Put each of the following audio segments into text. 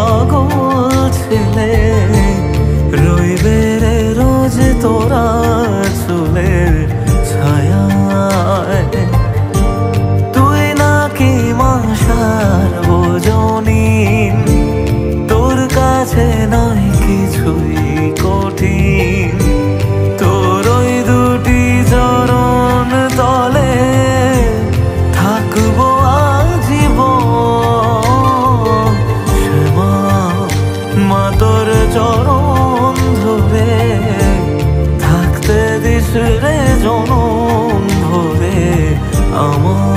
পাগল ছেলে রইবে রে রোজ তোরা চুলের ছায়ায়। তুই নাকি মাসার বোঝনিন, তোর কাছে নয় কিছুই কঠিন। তোর ওই দুটি চরণ তলে থাকবো আজীবন। শ্যামা মা তোর চরণ ধরে থাকতে দিস রে জনম ভরে আমায়।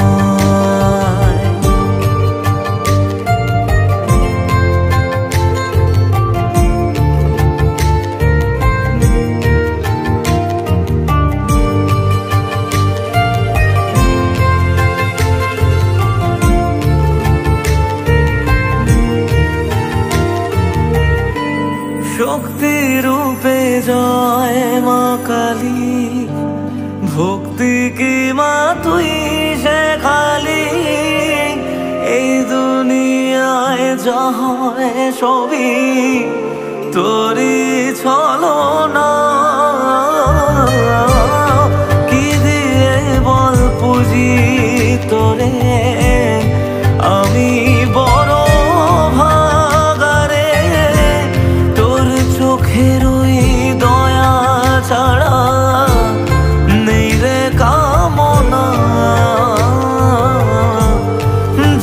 শক্তি রূপে জয় মা কালী, ভক্তি কি মা তুই শেখালি। এই দুনিয়ায় যা হয় সবই তোরই ছলনা। কি দিয়ে বল পুজি তোরে আমি বড় ভাগারে। তোর চোখের ওই দয়া ছাড়া নেই রে কামনা।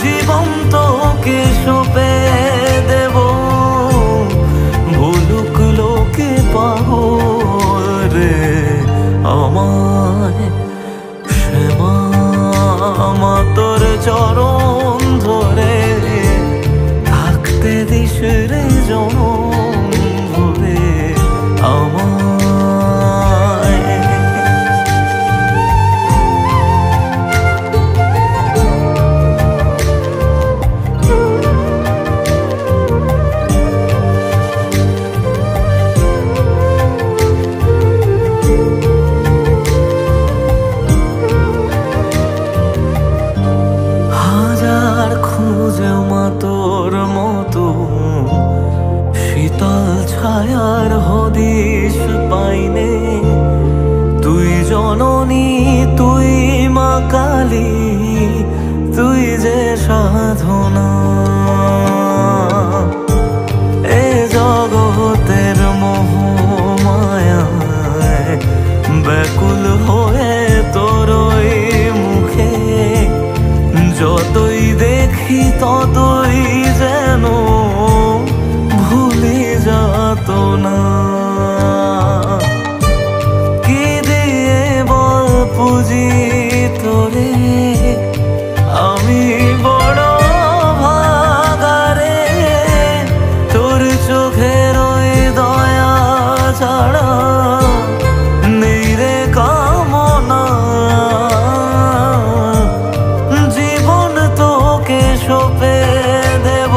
জীবন তোকে সঁপে দেব, বলুক লোকে পাগল রে আমায়। শ্যামা মা তোর চরণ ধরে থাকতে দিস রে জনম ভরে আমায়। হাজার খুঁজে মা তোর মতো শীতল ছায়ার হদিশ পাইনে। তুই জননী তুই মা কালী, তুই যে সাধনা। এ জগতের মোহ মায়ায় ব্যাকুল হয়ে তোর ওই মুখে যতই দেখি ততই যেন ভুলে যাত না। কি দিয়ে বল পুজি তোরে আমি বড় ভাগারে। তোর চোখের ওই দয়া ছাড়া নেই রে কামনা। জীবন তোকে সঁপে দেব,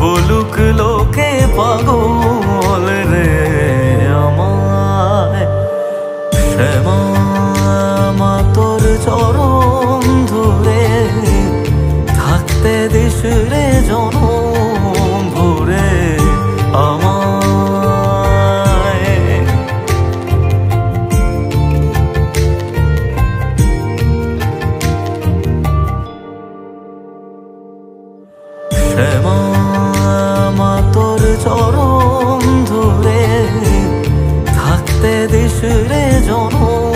বলুক লোকে পাগল রে আমায়। শ্যামা মা তোর চরণ ধরে থাকতে দিস রে জনম ভরে আমায়। শ্যামা মা তোর চরণ ধরে থাকতে দিস রে জনম